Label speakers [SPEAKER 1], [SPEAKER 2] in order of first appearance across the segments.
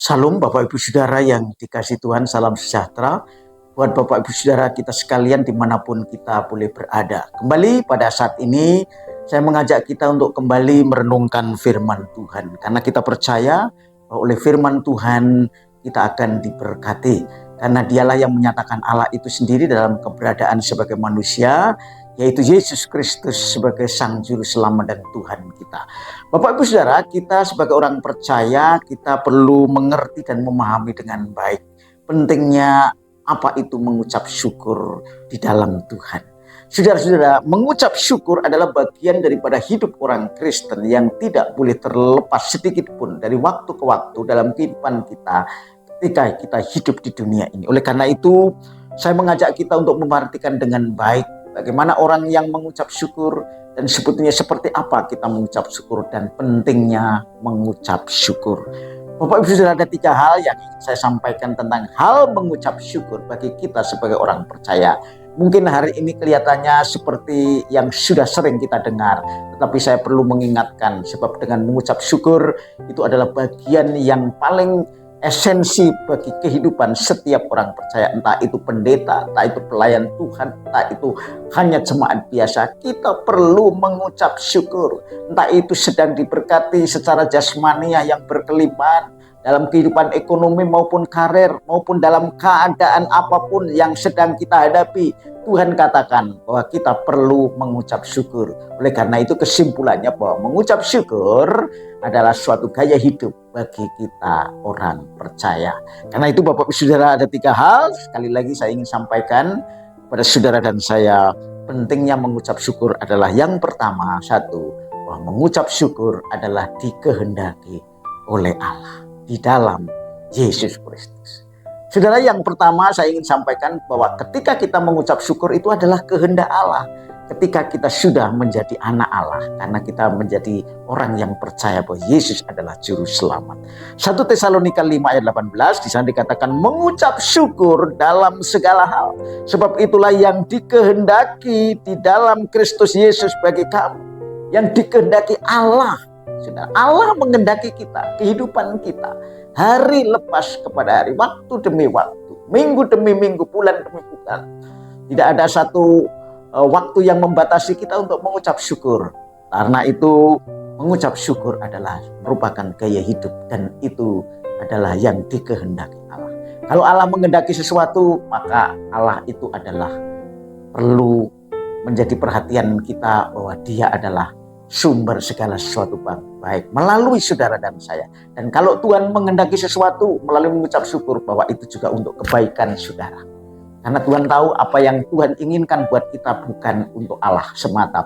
[SPEAKER 1] Salam Bapak Ibu Saudara yang dikasih Tuhan, salam sejahtera buat Bapak Ibu Saudara kita sekalian dimanapun kita boleh berada. Kembali pada saat ini saya mengajak kita untuk kembali merenungkan firman Tuhan. Karena kita percaya bahwa oleh firman Tuhan kita akan diberkati. Karena dialah yang menyatakan Allah itu sendiri dalam keberadaan sebagai manusia, yaitu Yesus Kristus sebagai Sang Juru Selamat dan Tuhan kita. Bapak Ibu Saudara, kita sebagai orang percaya, kita perlu mengerti dan memahami dengan baik pentingnya apa itu mengucap syukur di dalam Tuhan. Saudara-saudara, mengucap syukur adalah bagian daripada hidup orang Kristen yang tidak boleh terlepas sedikit pun dari waktu ke waktu dalam kehidupan kita ketika kita hidup di dunia ini. Oleh karena itu, saya mengajak kita untuk memperhatikan dengan baik bagaimana orang yang mengucap syukur dan sebetulnya seperti apa kita mengucap syukur dan pentingnya mengucap syukur. Bapak Ibu Saudara, ada 3 hal yang ingin saya sampaikan tentang hal mengucap syukur bagi kita sebagai orang percaya. Mungkin hari ini kelihatannya seperti yang sudah sering kita dengar, tetapi saya perlu mengingatkan sebab dengan mengucap syukur itu adalah bagian yang paling esensi bagi kehidupan setiap orang percaya, entah itu pendeta, entah itu pelayan Tuhan, entah itu hanya jemaat biasa. Kita perlu mengucap syukur, entah itu sedang diberkati secara jasmania yang berkelimpahan dalam kehidupan ekonomi maupun karir, maupun dalam keadaan apapun yang sedang kita hadapi. Tuhan katakan bahwa kita perlu mengucap syukur. Oleh karena itu kesimpulannya bahwa mengucap syukur adalah suatu gaya hidup bagi kita orang percaya. Karena itu Bapak Ibu Saudara, ada 3 hal sekali lagi saya ingin sampaikan kepada saudara dan saya. Pentingnya mengucap syukur adalah yang pertama, 1, bahwa mengucap syukur adalah dikehendaki oleh Allah di dalam Yesus Kristus. Saudara, yang pertama saya ingin sampaikan bahwa ketika kita mengucap syukur itu adalah kehendak Allah. Ketika kita sudah menjadi anak Allah, karena kita menjadi orang yang percaya bahwa Yesus adalah Juru Selamat. 1 Tesalonika 5 ayat 18 di sana dikatakan mengucap syukur dalam segala hal. Sebab itulah yang dikehendaki di dalam Kristus Yesus bagi kamu. Yang dikehendaki Allah. Saudara, Allah menghendaki kita, kehidupan kita hari lepas kepada hari, waktu demi waktu, minggu demi minggu, bulan demi bulan. Tidak ada satu waktu yang membatasi kita untuk mengucap syukur. Karena itu mengucap syukur adalah merupakan gaya hidup dan itu adalah yang dikehendaki Allah. Kalau Allah menghendaki sesuatu, maka Allah itu adalah perlu menjadi perhatian kita bahwa Dia adalah sumber segala sesuatu baik melalui saudara dan saya. Dan kalau Tuhan menghendaki sesuatu melalui mengucap syukur, bahwa itu juga untuk kebaikan saudara. Karena Tuhan tahu apa yang Tuhan inginkan buat kita bukan untuk Allah semata,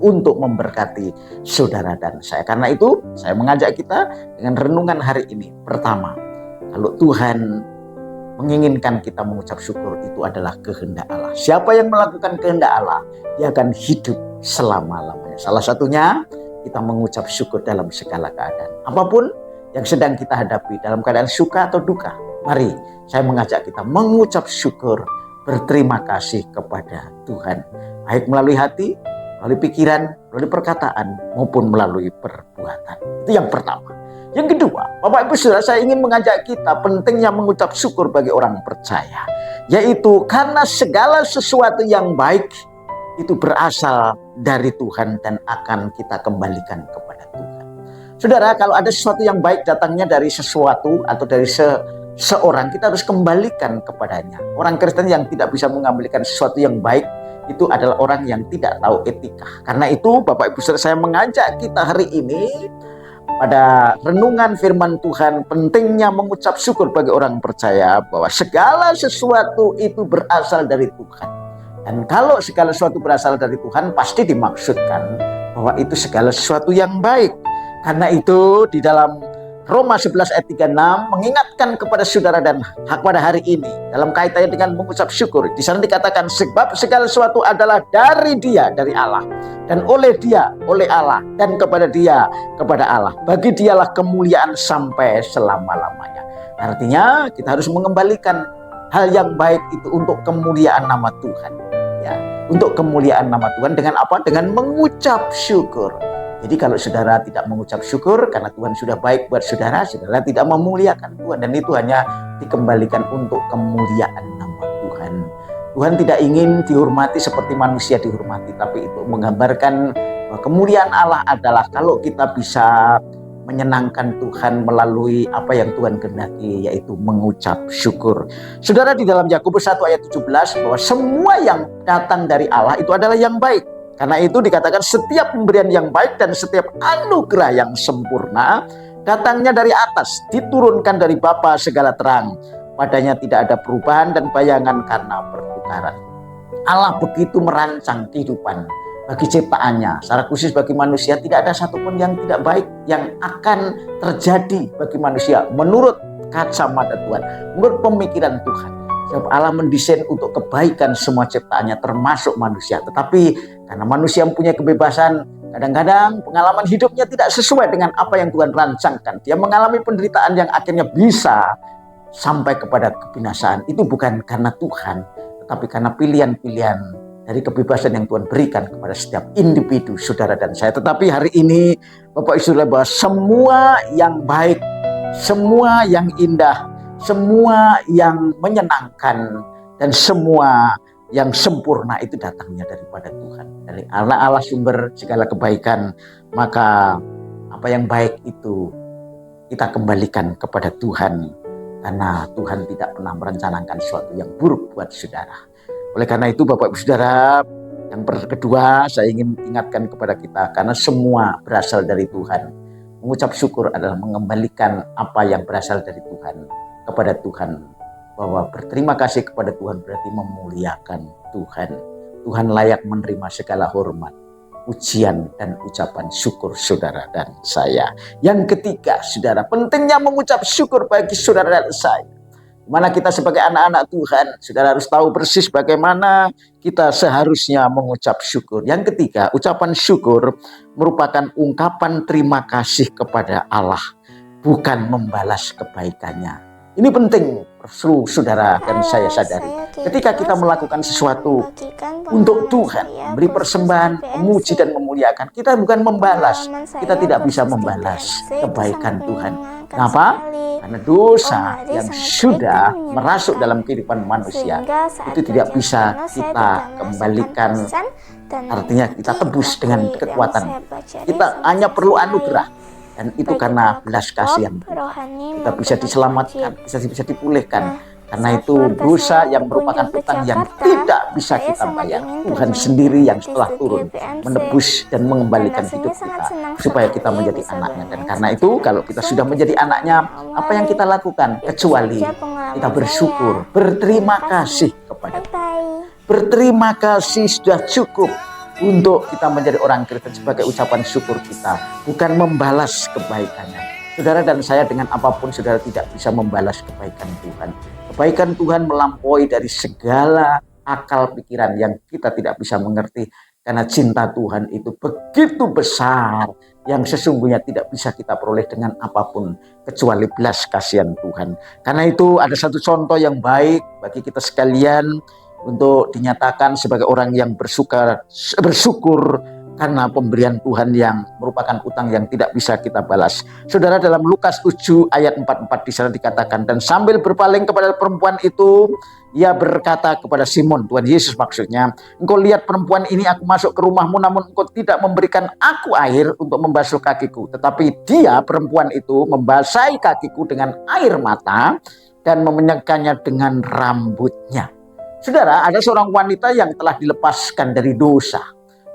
[SPEAKER 1] untuk memberkati saudara dan saya. Karena itu saya mengajak kita dengan renungan hari ini. Pertama, kalau Tuhan menginginkan kita mengucap syukur, itu adalah kehendak Allah. Siapa yang melakukan kehendak Allah, dia akan hidup selama-lamanya. Salah satunya kita mengucap syukur dalam segala keadaan. Apapun yang sedang kita hadapi, dalam keadaan suka atau duka, mari saya mengajak kita mengucap syukur, berterima kasih kepada Tuhan. Baik melalui hati, melalui pikiran, melalui perkataan, maupun melalui perbuatan. Itu yang pertama. Yang kedua, Bapak Ibu Saudara, saya ingin mengajak kita pentingnya mengucap syukur bagi orang percaya. Yaitu karena segala sesuatu yang baik itu berasal dari Tuhan dan akan kita kembalikan kepada Tuhan. Saudara, kalau ada sesuatu yang baik datangnya dari sesuatu atau dari seorang, kita harus kembalikan kepadanya. Orang Kristen yang tidak bisa mengambilkan sesuatu yang baik itu adalah orang yang tidak tahu etika. Karena itu Bapak Ibu Saudara, saya mengajak kita hari ini pada renungan firman Tuhan, pentingnya mengucap syukur bagi orang percaya bahwa segala sesuatu itu berasal dari Tuhan. Dan kalau segala sesuatu berasal dari Tuhan, pasti dimaksudkan bahwa itu segala sesuatu yang baik. Karena itu di dalam Roma 11 ayat 36 mengingatkan kepada saudara dan pada hari ini dalam kaitannya dengan mengucap syukur. Di sana dikatakan sebab segala sesuatu adalah dari Dia, dari Allah, dan oleh Dia, oleh Allah, dan kepada Dia, kepada Allah. Bagi Dialah kemuliaan sampai selama-lamanya. Artinya kita harus mengembalikan hal yang baik itu untuk kemuliaan nama Tuhan. Ya, untuk kemuliaan nama Tuhan dengan apa? Dengan mengucap syukur. Jadi kalau saudara tidak mengucap syukur karena Tuhan sudah baik buat saudara, saudara tidak memuliakan Tuhan. Dan itu hanya dikembalikan untuk kemuliaan nama Tuhan. Tuhan tidak ingin dihormati seperti manusia dihormati, tapi itu menggambarkan bahwa kemuliaan Allah adalah kalau kita bisa menyenangkan Tuhan melalui apa yang Tuhan kehendaki, yaitu mengucap syukur. Saudara, di dalam Yakobus 1 ayat 17 bahwa semua yang datang dari Allah itu adalah yang baik. Karena itu dikatakan setiap pemberian yang baik dan setiap anugerah yang sempurna datangnya dari atas, diturunkan dari Bapa segala terang. Padanya tidak ada perubahan dan bayangan karena pertukaran. Allah begitu merancang kehidupan bagi ciptaannya, secara khusus bagi manusia. Tidak ada satupun yang tidak baik yang akan terjadi bagi manusia menurut kacamata Tuhan, menurut pemikiran Tuhan. Sebab Allah mendesain untuk kebaikan semua ciptaannya termasuk manusia. Tetapi karena manusia mempunyai kebebasan, kadang-kadang pengalaman hidupnya tidak sesuai dengan apa yang Tuhan rancangkan. Dia mengalami penderitaan yang akhirnya bisa sampai kepada kebinasaan. Itu bukan karena Tuhan, tetapi karena pilihan-pilihan dari kebebasan yang Tuhan berikan kepada setiap individu, saudara dan saya. Tetapi hari ini Bapak Ibu Saudara, bahwa semua yang baik, semua yang indah, semua yang menyenangkan, dan semua yang sempurna itu datangnya daripada Tuhan. Dari Allah sumber segala kebaikan. Maka apa yang baik itu kita kembalikan kepada Tuhan. Karena Tuhan tidak pernah merencanakan sesuatu yang buruk buat saudara. Oleh karena itu Bapak Ibu Saudara, yang kedua saya ingin ingatkan kepada kita, karena semua berasal dari Tuhan. Mengucap syukur adalah mengembalikan apa yang berasal dari Tuhan kepada Tuhan. Bahwa berterima kasih kepada Tuhan berarti memuliakan Tuhan. Tuhan layak menerima segala hormat, pujian dan ucapan syukur saudara dan saya. Yang ketiga, saudara, pentingnya mengucap syukur bagi saudara dan saya. Mana kita sebagai anak-anak Tuhan, saudara harus tahu persis bagaimana kita seharusnya mengucap syukur. Yang ketiga, ucapan syukur merupakan ungkapan terima kasih kepada Allah, bukan membalas kebaikannya. Ini penting, saudara dan saya sadari. Ketika kita melakukan sesuatu untuk Tuhan, beri persembahan, memuji dan memuliakan, kita bukan membalas. Kita tidak bisa membalas kebaikan Tuhan. Kenapa? Karena dosa yang sudah merasuk dalam kehidupan manusia itu tidak bisa kita kembalikan. Artinya kita tebus dengan kekuatan. Kita hanya perlu anugerah. Dan itu karena belas kasihan. Kita bisa diselamatkan, bisa dipulihkan. Karena itu dosa yang merupakan utang yang tidak bisa kita bayar. Tuhan sendiri yang setelah turun menebus dan mengembalikan hidup kita supaya kita menjadi anaknya. Dan karena itu kalau kita sudah menjadi anaknya, apa yang kita lakukan? Kecuali kita bersyukur, berterima kasih kepada Tuhan. Berterima kasih sudah cukup untuk kita menjadi orang Kristen sebagai ucapan syukur kita, bukan membalas kebaikannya. Saudara dan saya dengan apapun saudara tidak bisa membalas kebaikan Tuhan. Kebaikan Tuhan melampaui dari segala akal pikiran yang kita tidak bisa mengerti. Karena cinta Tuhan itu begitu besar yang sesungguhnya tidak bisa kita peroleh dengan apapun kecuali belas kasihan Tuhan. Karena itu ada satu contoh yang baik bagi kita sekalian untuk dinyatakan sebagai orang yang bersyukur karena pemberian Tuhan yang merupakan utang yang tidak bisa kita balas. Saudara, dalam Lukas 7 ayat 44 di sana dikatakan, dan sambil berpaling kepada perempuan itu, ia berkata kepada Simon, Tuhan Yesus maksudnya, engkau lihat perempuan ini, aku masuk ke rumahmu namun engkau tidak memberikan aku air untuk membasuh kakiku. Tetapi dia, perempuan itu, membasahi kakiku dengan air mata dan meminyakannya dengan rambutnya. Saudara, ada seorang wanita yang telah dilepaskan dari dosa.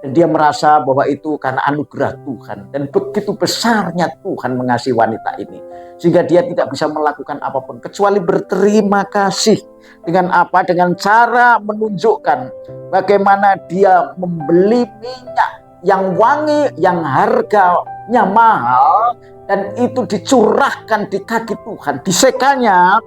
[SPEAKER 1] Dan dia merasa bahwa itu karena anugerah Tuhan. Dan begitu besarnya Tuhan mengasihi wanita ini. Sehingga dia tidak bisa melakukan apapun kecuali berterima kasih. Dengan apa? Dengan cara menunjukkan bagaimana dia membeli minyak yang wangi, yang harganya mahal. Dan itu dicurahkan di kaki Tuhan. Disekanya,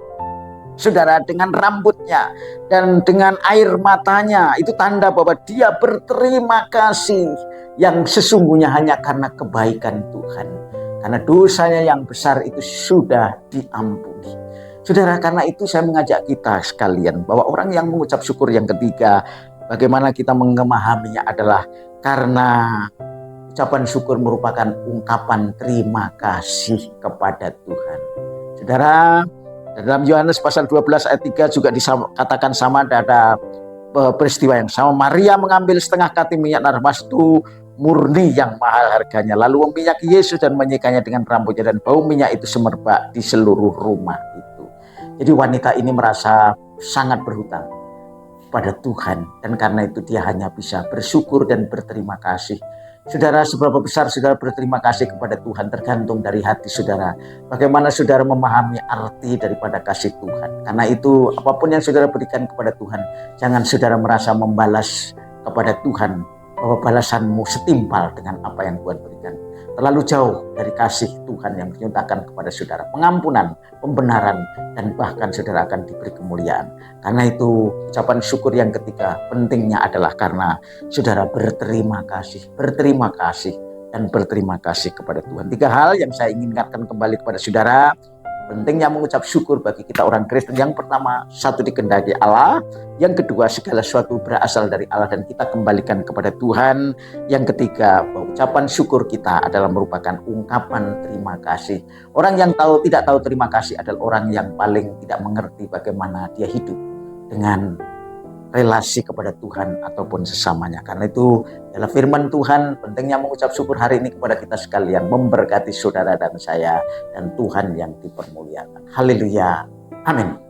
[SPEAKER 1] saudara, dengan rambutnya dan dengan air matanya. Itu tanda bahwa dia berterima kasih yang sesungguhnya hanya karena kebaikan Tuhan. Karena dosanya yang besar itu sudah diampuni. Saudara, karena itu saya mengajak kita sekalian bahwa orang yang mengucap syukur yang ketiga, bagaimana kita memahaminya adalah karena ucapan syukur merupakan ungkapan terima kasih kepada Tuhan. Saudara, dalam Yohanes pasal 12 ayat 3 juga dikatakan sama, ada peristiwa yang sama. Maria mengambil setengah kati minyak narwastu murni yang mahal harganya, lalu meminyaki Yesus dan menyikanya dengan rambutnya, dan bau minyak itu semerbak di seluruh rumah itu. Jadi wanita ini merasa sangat berhutang pada Tuhan, dan karena itu dia hanya bisa bersyukur dan berterima kasih. Saudara, seberapa besar saudara berterima kasih kepada Tuhan tergantung dari hati saudara. Bagaimana saudara memahami arti daripada kasih Tuhan. Karena itu apapun yang saudara berikan kepada Tuhan, jangan saudara merasa membalas kepada Tuhan bahwa balasanmu setimpal dengan apa yang Tuhan berikan. Terlalu jauh dari kasih Tuhan yang dinyatakan kepada saudara. Pengampunan, pembenaran, dan bahkan saudara akan diberi kemuliaan. Karena itu ucapan syukur yang ketiga pentingnya adalah karena saudara berterima kasih, dan berterima kasih kepada Tuhan. 3 hal yang saya ingin ingatkan kembali kepada saudara. Pentingnya mengucap syukur bagi kita orang Kristen. Yang pertama, 1, dikehendaki Allah. Yang kedua, segala sesuatu berasal dari Allah dan kita kembalikan kepada Tuhan. Yang ketiga, ucapan syukur kita adalah merupakan ungkapan terima kasih. Orang yang tidak tahu terima kasih adalah orang yang paling tidak mengerti bagaimana dia hidup dengan relasi kepada Tuhan ataupun sesamanya. Karena itu adalah firman Tuhan, pentingnya mengucap syukur hari ini kepada kita sekalian, memberkati saudara dan saya, dan Tuhan yang dipermuliakan. Haleluya. Amin.